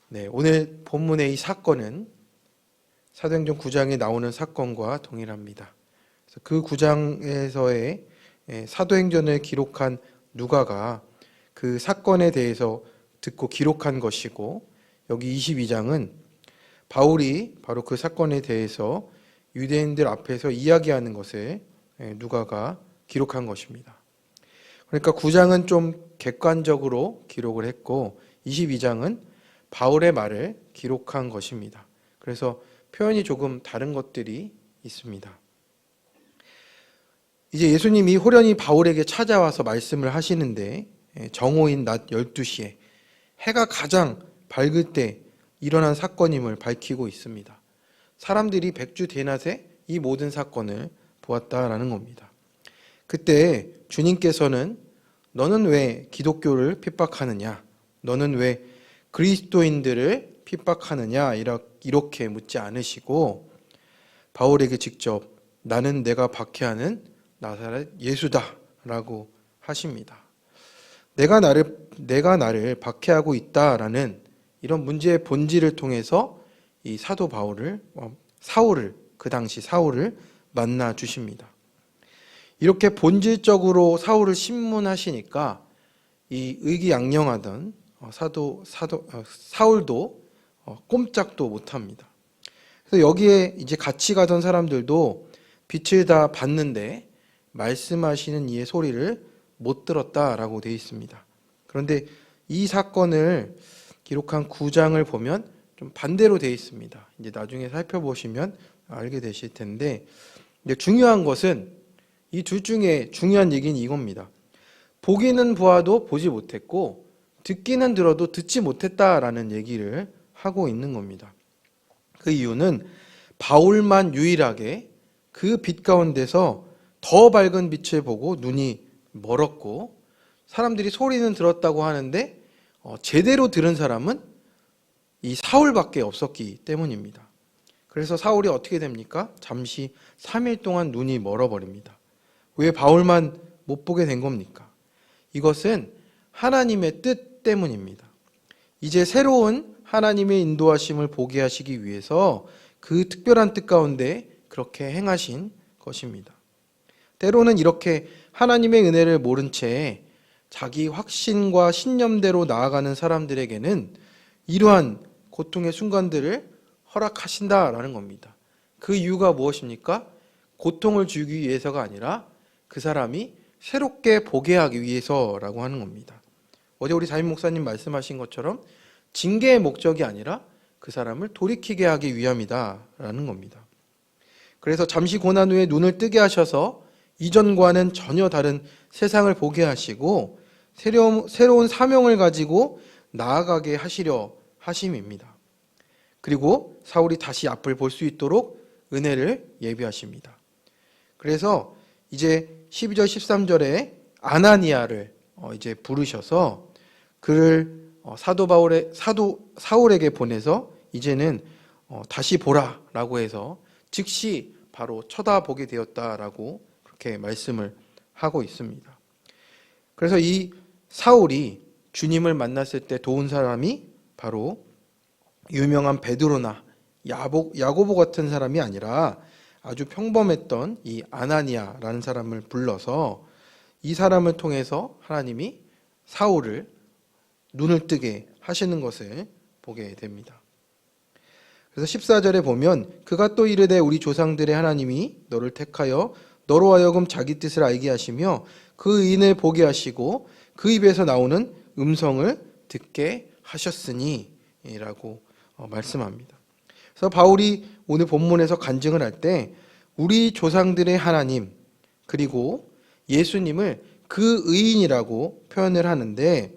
네, 오늘 본문의 이 사건은 사도행전 9장에 나오는 사건과 동일합니다. 그래서 그 9장에서의 사도행전을 기록한 누가가 그 사건에 대해서 듣고 기록한 것이고, 여기 22장은 바울이 바로 그 사건에 대해서 유대인들 앞에서 이야기하는 것을 누가가 기록한 것입니다. 그러니까 9장은 좀 객관적으로 기록을 했고 22장은 바울의 말을 기록한 것입니다. 그래서 표현이 조금 다른 것들이 있습니다. 이제 예수님이 호련히 바울에게 찾아와서 말씀을 하시는데, 정오인 낮 12시에 해가 가장 밝을 때 일어난 사건임을 밝히고 있습니다. 사람들이 백주 대낮에 이 모든 사건을 보았다라는 겁니다. 그때 주님께서는 너는 왜 기독교를 핍박하느냐? 너는 왜 그리스도인들을 핍박하느냐? 이렇게 묻지 않으시고 바울에게 직접 나는 내가 박해하는 나사렛 예수다 라고 하십니다. 내가 나를 박해하고 있다라는 이런 문제의 본질을 통해서 이 사도 사울을 그 당시 사울을 만나 주십니다. 이렇게 본질적으로 사울을 신문하시니까 이 의기양양하던 사울도 꼼짝도 못합니다. 그래서 여기에 이제 같이 가던 사람들도 빛을 다 봤는데 말씀하시는 이의 소리를 못 들었다라고 되어 있습니다. 그런데 이 사건을 기록한 9장을 보면 좀 반대로 되어 있습니다. 이제 나중에 살펴보시면 알게 되실 텐데, 근데 중요한 것은 이 둘 중에 중요한 얘기는 이겁니다. 보기는 보아도 보지 못했고 듣기는 들어도 듣지 못했다라는 얘기를 하고 있는 겁니다. 그 이유는 바울만 유일하게 그 빛 가운데서 더 밝은 빛을 보고 눈이 멀었고, 사람들이 소리는 들었다고 하는데 제대로 들은 사람은 이 사울밖에 없었기 때문입니다. 그래서 사울이 어떻게 됩니까? 잠시 3일 동안 눈이 멀어버립니다. 왜 바울만 못 보게 된 겁니까? 이것은 하나님의 뜻 때문입니다. 이제 새로운 하나님의 인도하심을 보게 하시기 위해서 그 특별한 뜻 가운데 그렇게 행하신 것입니다. 때로는 이렇게 하나님의 은혜를 모른 채 자기 확신과 신념대로 나아가는 사람들에게는 이러한 고통의 순간들을 허락하신다라는 겁니다. 그 이유가 무엇입니까? 고통을 주기 위해서가 아니라 그 사람이 새롭게 보게 하기 위해서라고 하는 겁니다. 어제 우리 담임 목사님 말씀하신 것처럼 징계의 목적이 아니라 그 사람을 돌이키게 하기 위함이다라는 겁니다. 그래서 잠시 고난 후에 눈을 뜨게 하셔서 이전과는 전혀 다른 세상을 보게 하시고 새로운 사명을 가지고 나아가게 하시려 하심입니다. 그리고 사울이 다시 앞을 볼 수 있도록 은혜를 예비하십니다. 그래서 이제 12절 13절에 아나니아를 이제 부르셔서 그를 사울에게 보내서 이제는 다시 보라라고 해서 즉시 바로 쳐다보게 되었다라고 그렇게 말씀을 하고 있습니다. 그래서 이 사울이 주님을 만났을 때 도운 사람이 바로 유명한 베드로나 야고보 같은 사람이 아니라 아주 평범했던 이 아나니아라는 사람을 불러서 이 사람을 통해서 하나님이 사울을 눈을 뜨게 하시는 것을 보게 됩니다. 그래서 14절에 보면 그가 또 이르되 우리 조상들의 하나님이 너를 택하여 너로 하여금 자기 뜻을 알게 하시며 그 의인을 보게 하시고 그 입에서 나오는 음성을 듣게 하셨으니 라고 말씀합니다. 그래서 바울이 오늘 본문에서 간증을 할 때 우리 조상들의 하나님 그리고 예수님을 그 의인이라고 표현을 하는데,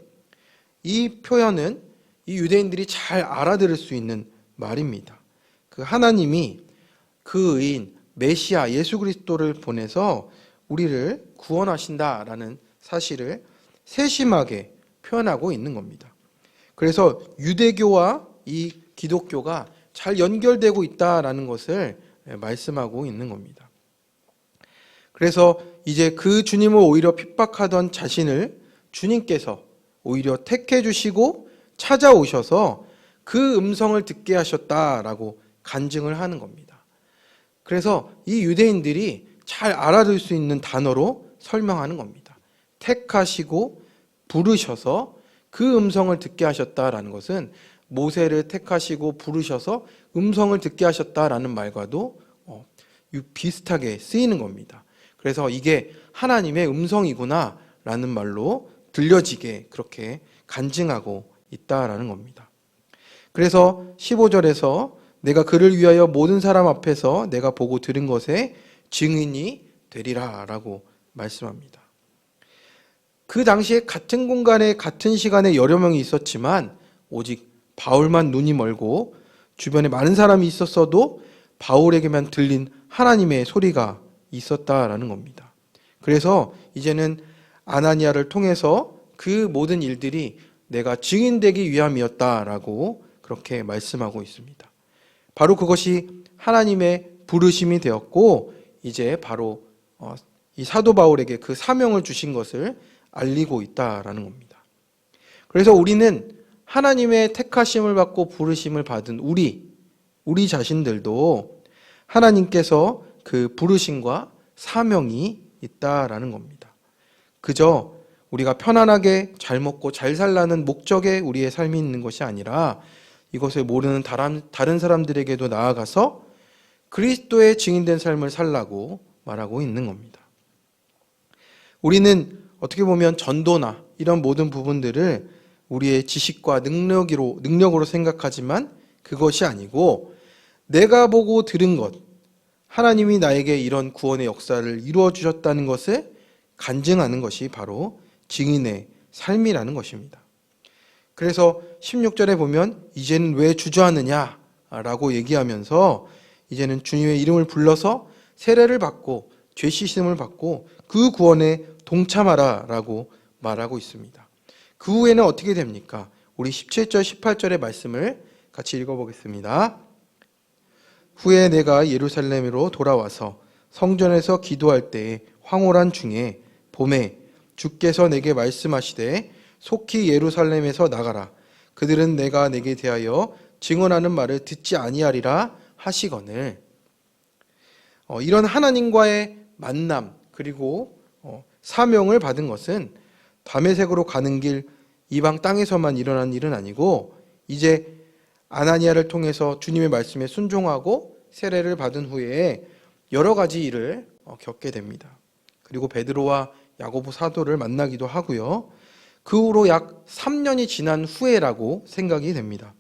이 표현은 이 유대인들이 잘 알아들을 수 있는 말입니다. 그 하나님이 그 의인 메시아 예수 그리스도를 보내서 우리를 구원하신다라는 사실을 세심하게 표현하고 있는 겁니다. 그래서 유대교와 이 기독교가 잘 연결되고 있다라는 것을 말씀하고 있는 겁니다. 그래서 이제 그 주님을 오히려 핍박하던 자신을 주님께서 오히려 택해 주시고 찾아오셔서 그 음성을 듣게 하셨다라고 간증을 하는 겁니다. 그래서 이 유대인들이 잘 알아들 수 있는 단어로 설명하는 겁니다. 택하시고 부르셔서 그 음성을 듣게 하셨다라는 것은 모세를 택하시고 부르셔서 음성을 듣게 하셨다라는 말과도 비슷하게 쓰이는 겁니다. 그래서 이게 하나님의 음성이구나 라는 말로 들려지게 그렇게 간증하고 있다라는 겁니다. 그래서 15절에서 내가 그를 위하여 모든 사람 앞에서 내가 보고 들은 것에 증인이 되리라 라고 말씀합니다. 그 당시에 같은 공간에 같은 시간에 여러 명이 있었지만 오직 바울만 눈이 멀고 주변에 많은 사람이 있었어도 바울에게만 들린 하나님의 소리가 있었다라는 겁니다. 그래서 이제는 아나니아를 통해서 그 모든 일들이 내가 증인되기 위함이었다라고 그렇게 말씀하고 있습니다. 바로 그것이 하나님의 부르심이 되었고 이제 바로 이 사도 바울에게 그 사명을 주신 것을 알리고 있다라는 겁니다. 그래서 우리는 하나님의 택하심을 받고 부르심을 받은 우리 자신들도 하나님께서 그 부르심과 사명이 있다라는 겁니다. 그저 우리가 편안하게 잘 먹고 잘 살라는 목적에 우리의 삶이 있는 것이 아니라 이것을 모르는 다른 사람들에게도 나아가서 그리스도의 증인된 삶을 살라고 말하고 있는 겁니다. 우리는 어떻게 보면 전도나 이런 모든 부분들을 우리의 지식과 능력으로 생각하지만 그것이 아니고 내가 보고 들은 것, 하나님이 나에게 이런 구원의 역사를 이루어 주셨다는 것을 간증하는 것이 바로 증인의 삶이라는 것입니다. 그래서 16절에 보면 이제는 왜 주저하느냐라고 얘기하면서 이제는 주님의 이름을 불러서 세례를 받고 죄 씻음을 받고 그 구원에 동참하라라고 말하고 있습니다. 그 후에는 어떻게 됩니까? 우리 17절, 18절의 말씀을 같이 읽어보겠습니다. 후에 내가 예루살렘으로 돌아와서 성전에서 기도할 때에 황홀한 중에 봄에 주께서 내게 말씀하시되 속히 예루살렘에서 나가라. 그들은 내가 내게 대하여 증언하는 말을 듣지 아니하리라 하시거늘. 이런 하나님과의 만남 그리고 사명을 받은 것은 다메섹으로 가는 길 이방 땅에서만 일어난 일은 아니고 이제 아나니아를 통해서 주님의 말씀에 순종하고 세례를 받은 후에 여러 가지 일을 겪게 됩니다. 그리고 베드로와 야고보 사도를 만나기도 하고요. 그 후로 약 3년이 지난 후에라고 생각이 됩니다.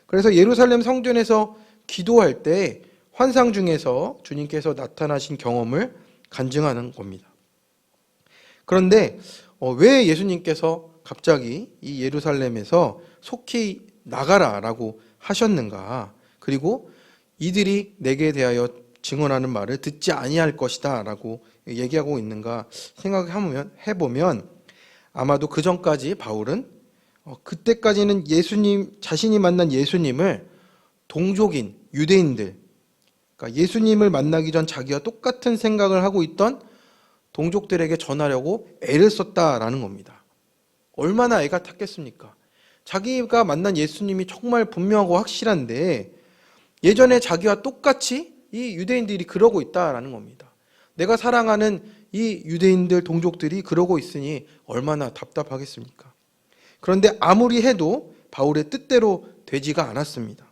그래서 예루살렘 성전에서 기도할 때 환상 중에서 주님께서 나타나신 경험을 간증하는 겁니다. 그런데 왜 예수님께서 갑자기 이 예루살렘에서 속히 나가라라고 하셨는가? 그리고 이들이 내게 대하여 증언하는 말을 듣지 아니할 것이다라고 얘기하고 있는가 생각해보면 아마도 그 전까지 바울은 그때까지는 예수님 자신이 만난 예수님을 동족인 유대인들, 그러니까 예수님을 만나기 전 자기와 똑같은 생각을 하고 있던 동족들에게 전하려고 애를 썼다라는 겁니다. 얼마나 애가 탔겠습니까? 자기가 만난 예수님이 정말 분명하고 확실한데 예전에 자기와 똑같이 이 유대인들이 그러고 있다라는 겁니다. 내가 사랑하는 이 유대인들 동족들이 그러고 있으니 얼마나 답답하겠습니까? 그런데 아무리 해도 바울의 뜻대로 되지가 않았습니다.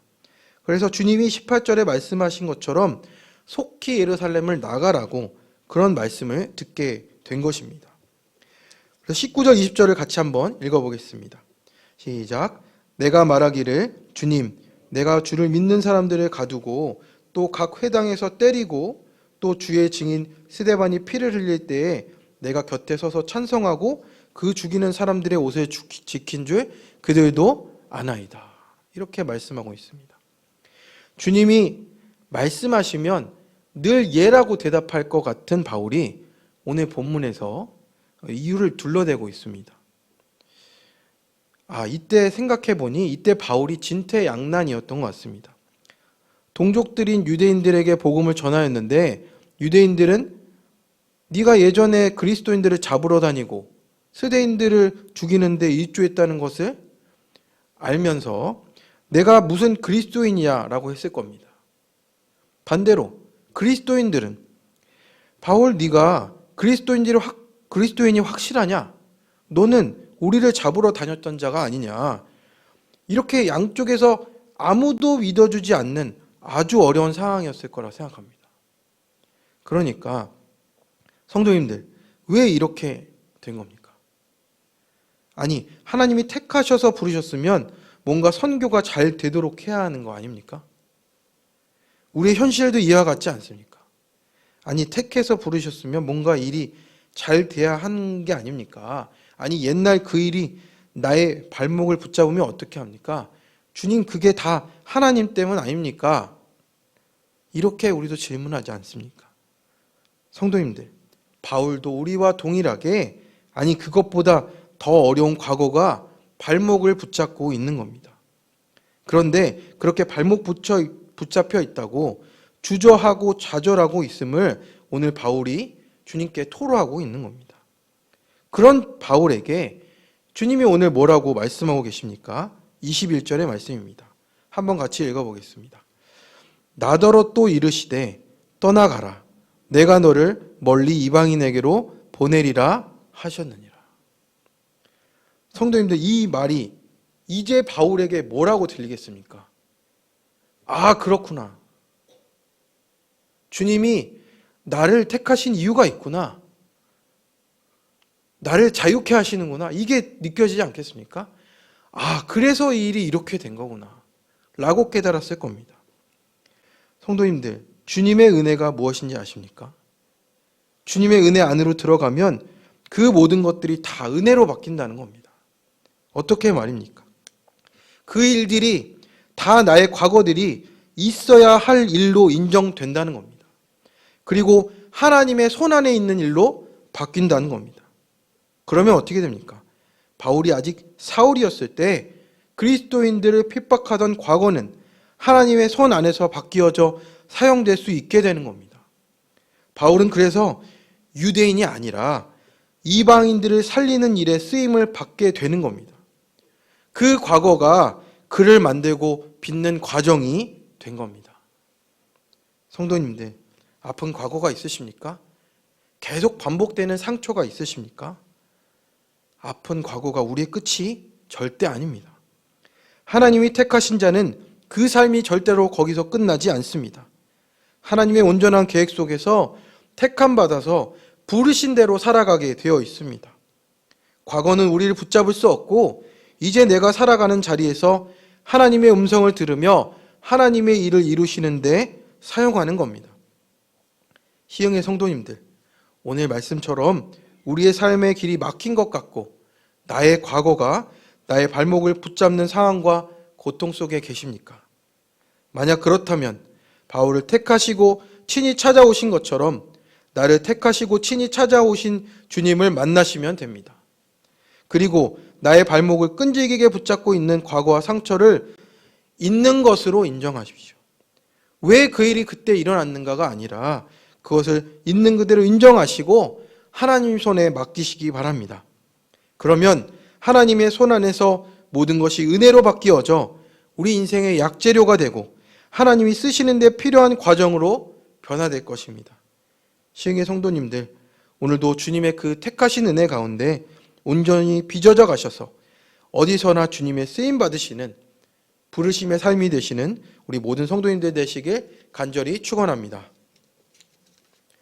그래서 주님이 18절에 말씀하신 것처럼 속히 예루살렘을 나가라고 그런 말씀을 듣게 된 것입니다. 그래서 19절 20절을 같이 한번 읽어보겠습니다. 시작. 내가 말하기를 주님 내가 주를 믿는 사람들을 가두고 또 각 회당에서 때리고 또 주의 증인 스데반이 피를 흘릴 때에 내가 곁에 서서 찬성하고 그 죽이는 사람들의 옷을 지킨 줄 그들도 아나이다. 이렇게 말씀하고 있습니다. 주님이 말씀하시면 늘 예라고 대답할 것 같은 바울이 오늘 본문에서 이유를 둘러대고 있습니다. 이때 생각해보니 이때 바울이 진퇴양난이었던 것 같습니다. 동족들인 유대인들에게 복음을 전하였는데 유대인들은 네가 예전에 그리스도인들을 잡으러 다니고 스데인들을 죽이는데 일조했다는 것을 알면서 내가 무슨 그리스도인이야라고 했을 겁니다. 반대로 그리스도인들은 바울 네가 그리스도인이 확실하냐? 너는 우리를 잡으러 다녔던 자가 아니냐? 이렇게 양쪽에서 아무도 믿어주지 않는 아주 어려운 상황이었을 거라 생각합니다. 그러니까 성도님들, 왜 이렇게 된 겁니까? 아니, 하나님이 택하셔서 부르셨으면 뭔가 선교가 잘 되도록 해야 하는 거 아닙니까? 우리의 현실도 이와 같지 않습니까? 아니, 택해서 부르셨으면 뭔가 일이 잘 돼야 하는 게 아닙니까? 아니, 옛날 그 일이 나의 발목을 붙잡으면 어떻게 합니까? 주님, 그게 다 하나님 때문 아닙니까? 이렇게 우리도 질문하지 않습니까? 성도님들, 바울도 우리와 동일하게, 아니 그것보다 더 어려운 과거가 발목을 붙잡고 있는 겁니다. 그런데 그렇게 발목 붙잡혀 있다고 주저하고 좌절하고 있음을 오늘 바울이 주님께 토로하고 있는 겁니다. 그런 바울에게 주님이 오늘 뭐라고 말씀하고 계십니까? 21절의 말씀입니다. 한번 같이 읽어보겠습니다. 나더러 또 이르시되 떠나가라. 내가 너를 멀리 이방인에게로 보내리라 하셨느니라. 성도님들, 이 말이 이제 바울에게 뭐라고 들리겠습니까? 아, 그렇구나. 주님이 나를 택하신 이유가 있구나. 나를 자유케 하시는구나. 이게 느껴지지 않겠습니까? 아, 그래서 이 일이 이렇게 된 거구나. 라고 깨달았을 겁니다. 성도님들, 주님의 은혜가 무엇인지 아십니까? 주님의 은혜 안으로 들어가면 그 모든 것들이 다 은혜로 바뀐다는 겁니다. 어떻게 말입니까? 그 일들이 다 나의 과거들이 있어야 할 일로 인정된다는 겁니다. 그리고 하나님의 손안에 있는 일로 바뀐다는 겁니다. 그러면 어떻게 됩니까? 바울이 아직 사울이었을 때 그리스도인들을 핍박하던 과거는 하나님의 손 안에서 바뀌어져 사용될 수 있게 되는 겁니다. 바울은 그래서 유대인이 아니라 이방인들을 살리는 일에 쓰임을 받게 되는 겁니다. 그 과거가 그를 만들고 빚는 과정이 된 겁니다. 성도님들, 아픈 과거가 있으십니까? 계속 반복되는 상처가 있으십니까? 아픈 과거가 우리의 끝이 절대 아닙니다. 하나님이 택하신 자는 그 삶이 절대로 거기서 끝나지 않습니다. 하나님의 온전한 계획 속에서 택함 받아서 부르신 대로 살아가게 되어 있습니다. 과거는 우리를 붙잡을 수 없고 이제 내가 살아가는 자리에서 하나님의 음성을 들으며 하나님의 일을 이루시는데 사용하는 겁니다. 희영의 성도님들, 오늘 말씀처럼 우리의 삶의 길이 막힌 것 같고 나의 과거가 나의 발목을 붙잡는 상황과 고통 속에 계십니까? 만약 그렇다면 바울을 택하시고 친히 찾아오신 것처럼 나를 택하시고 친히 찾아오신 주님을 만나시면 됩니다. 그리고 나의 발목을 끈질기게 붙잡고 있는 과거와 상처를 있는 것으로 인정하십시오. 왜 그 일이 그때 일어났는가가 아니라 그것을 있는 그대로 인정하시고 하나님 손에 맡기시기 바랍니다. 그러면 하나님의 손 안에서 모든 것이 은혜로 바뀌어져 우리 인생의 약재료가 되고 하나님이 쓰시는 데 필요한 과정으로 변화될 것입니다. 시흥의 성도님들, 오늘도 주님의 그 택하신 은혜 가운데 온전히 빚어져 가셔서 어디서나 주님의 쓰임 받으시는 부르심의 삶이 되시는 우리 모든 성도님들 되시길 간절히 축원합니다.